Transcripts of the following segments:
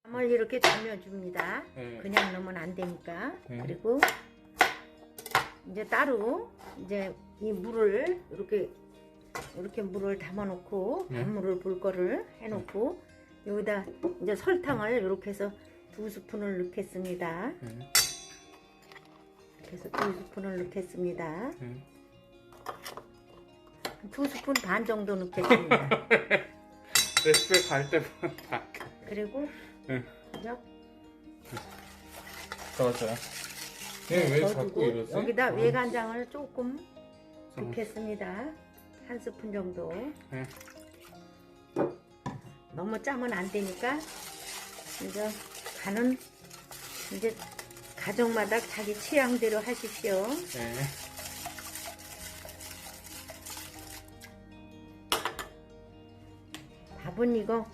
밤을 이렇게 잠겨줍니다. 네. 그냥 넣으면 안 되니까. 네. 그리고 이제 따로 이제 이 물을 이렇게 물을 담아놓고 네. 밥물을 볼 거를 해놓고 여기다 이제 설탕을 이렇게 해서 2스푼을 넣겠습니다. 네. 그래서 2스푼을 넣겠습니다. 네. 2스푼 반 정도 넣겠습니다. 레시피 갈 때만 다. 그리고 네. 그죠? 좋았어요. 왜 더 자꾸 두고 이러지? 여기다 외간장을 조금 넣겠습니다. 1스푼 정도. 네. 너무 짜면 안 되니까 이제 간은 이제 가정마다 자기 취향대로 하십시오. 네. 밥은 이거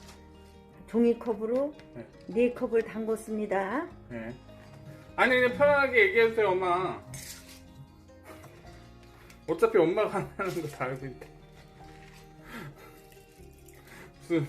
종이컵으로 네. 4컵을 담궜습니다. 네. 아니 그냥 편하게 얘기해주세요 엄마. 어차피 엄마가 안 하는 거 다 알고 있는데. 무슨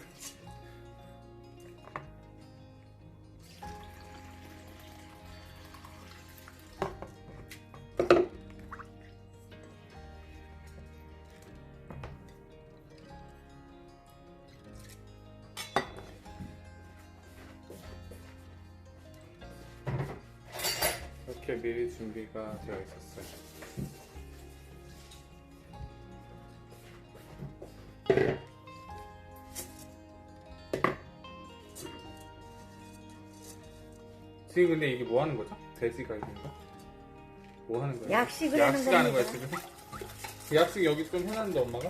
이렇게 미리 준비가 되어 있었어요. 지금 근데 이게 뭐 하는 거죠? 돼지갈비인가? 뭐 하는 거예요? 약식을 하는 약식 하는 거야 겁니다. 지금? 약식 여기 좀 해놨는데 엄마가?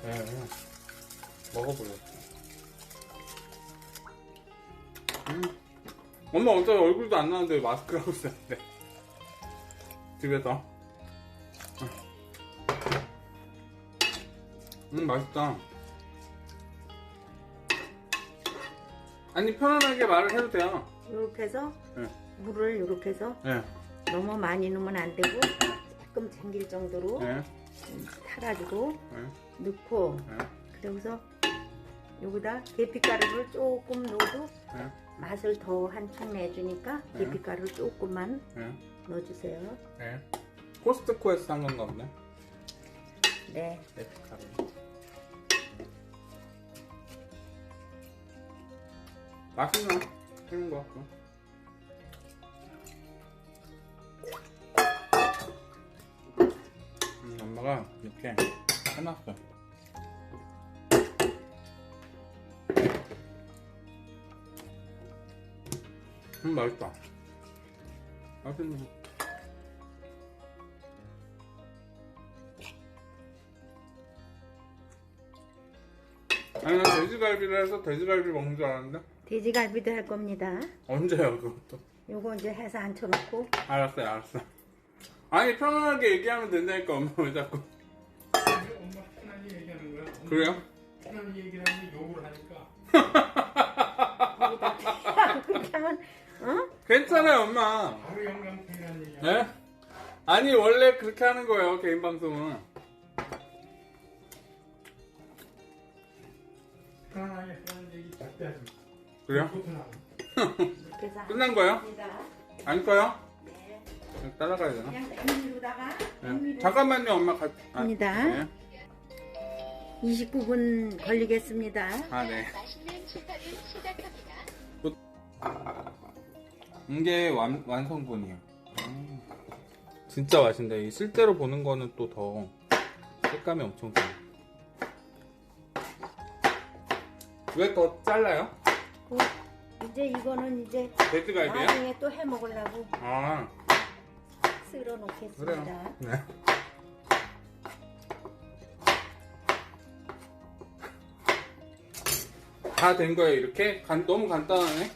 네. 먹어보려고. 엄마 어차피 얼굴도 안 나는데 왜 마스크를 하고 있었는데 집에서. 맛있다. 아니 편안하게 말을 해도 돼요. 이렇게 해서 네. 물을 이렇게 해서 네. 너무 많이 넣으면 안 되고 조금 잠길 정도로 네. 타가지고 네. 넣고 네. 그러고서 여기다 계피가루를 조금 넣어도 네. 맛을 더 한층 내주니까 네. 계피가루를 조금만 네. 넣어주세요. 네. 코스트코에서 산 건가 보네. 네. 계피가루. 맛있나? 해는 거 같고. 엄마가 이렇게 해놨어. 맛있다. 맛있네. 아니 난 돼지갈비를 해서 돼지갈비 먹는 줄 알았는데. 돼지갈비도 할 겁니다. 언제요 그것도? 요거 이제 해서 앉혀놓고 알았어요 알았어. 아니 편안하게 얘기하면 된다니까 엄마 왜 자꾸. 엄마 편하게 얘기하는 거야. 엄마 그래요? 편하게 얘기를 하면 욕을 하니까. 그렇게 하면 어? 괜찮아요 엄마. 바로 영감탱이라는 얘기야. 네? 아니 원래 그렇게 하는 거예요 개인 방송은. 편안하게 하는 얘기 절대 하지 마. 그래요? 이렇게 해서 끝난 거예요? 앉힙니다. 안 꺼요? 네. 따라가야 되나? 그냥 냄비로다가 네. 냄비를 잠깐만요 엄마 합니다. 네. 29분 걸리겠습니다. 아 네. 맛있는 식사를 시작합니다. 이게 완성본이에요. 진짜 맛있는데 이 실제로 보는 거는 또 더 색감이 엄청 좋아요. 왜 더 잘라요? 이제 이거는 이제 돼지갈비요? 나중에 또 해 먹으려고 아 쓸어 그래요. 놓겠습니다. 네. 다 된 거예요 이렇게? 너무 간단하네.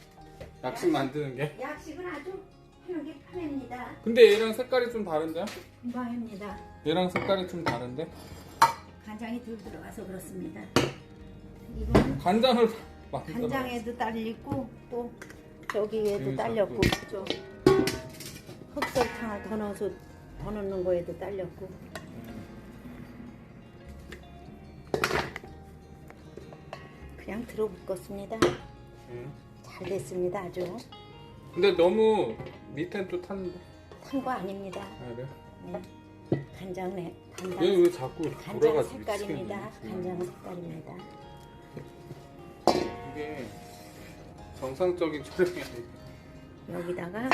약식 만드는 게. 약식은 아주 하는 게 편합니다. 근데 얘랑 색깔이 좀 다른데요? 금방 합니다. 얘랑 색깔이 좀 다른데? 간장이 덜 들어가서 그렇습니다. 이거는 간장을 만들어. 간장에도 딸리고 또 저기에도 여기 딸렸고 자꾸. 좀 흑설탕을 더 넣어서 더 넣는 거에도 딸렸고 그냥 들어붙겠습니다. 잘 됐습니다. 아주 근데 너무 밑엔 또 탔는데. 탄 거 아닙니다. 아, 그래? 네. 간장 얘왜 자꾸 이렇게 간장 돌아가지? 색깔입니다. 미치겠네. 간장 색깔입니다. 이게 정상적인 촬영이 아니고. 여기다가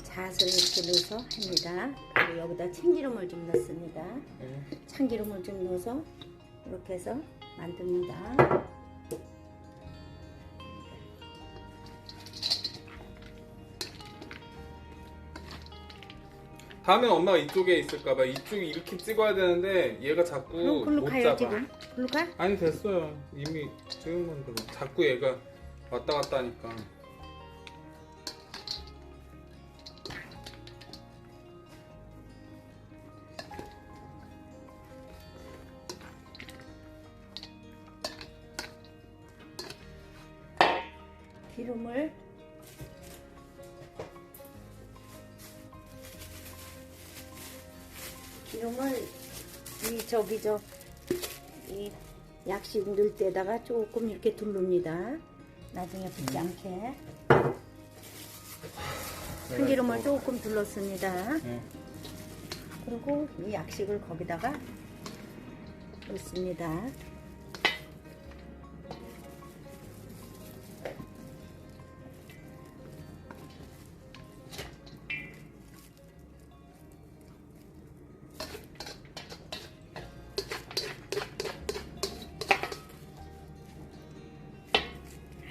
잣을 이렇게 넣어서 합니다. 그리고 여기다 참기름을 좀 넣습니다. 네. 참기름을 좀 넣어서 이렇게 해서 만듭니다. 다음에 엄마가 이쪽에 있을까봐 이쪽에 이렇게 찍어야 되는데 얘가 자꾸 그럼 글로 못 가요 잡아. 지금. 글로 가? 아니 됐어요. 이미 찍은 건데 뭐. 자꾸 얘가 왔다 갔다 하니까. 기름을 이 약식 넣을 때다가 조금 이렇게 두릅니다. 나중에 붙지 않게. 참기름을 조금 둘렀습니다. 네. 그리고 이 약식을 거기다가 넣습니다.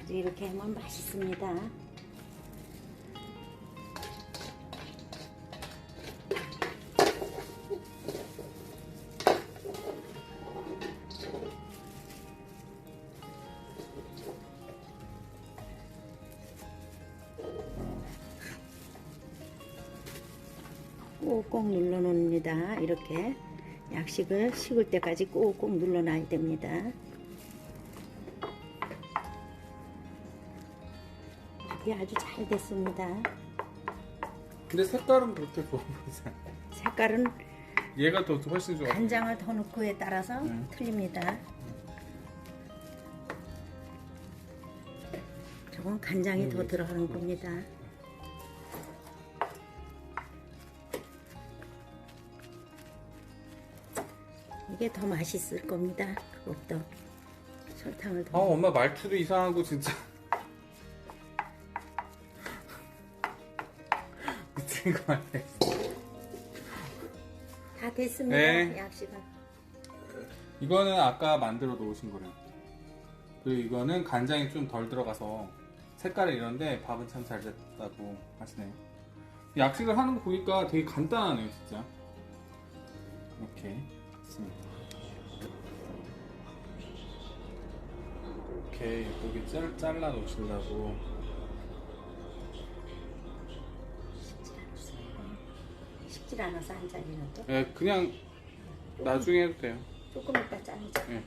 아주 이렇게 하면 맛있습니다. 꼭꼭 눌러 놓습니다. 이렇게 약식을 식을 때까지 꼭꼭 눌러 놔야 됩니다. 이게 아주 잘 됐습니다. 근데 색깔은 그렇게 좋아 보이지 않아. 색깔은 얘가 더 훨씬 좋아. 간장을 더 넣고에 따라서 틀립니다. 저건 간장이 더 들어가는 겁니다. 이게 더 맛있을 겁니다. 그것도 설탕을 아 더. 엄마 말투도 이상하고 진짜. 미친 거 같아. 다 됐습니다. 네. 약식은. 이거는 아까 만들어 놓으신 거래요. 그리고 이거는 간장이 좀 덜 들어가서 색깔이 이런데 밥은 참 잘 됐다고 하시네요. 약식을 하는 거 보니까 되게 간단하네요, 진짜. 이렇게 했습니다. 이렇게 예쁘게 잘라 놓으시려고. 식질 않아서 한 잔이라도 네, 그냥 나중에 해도 돼요. 조금 이따 짜리자. 네.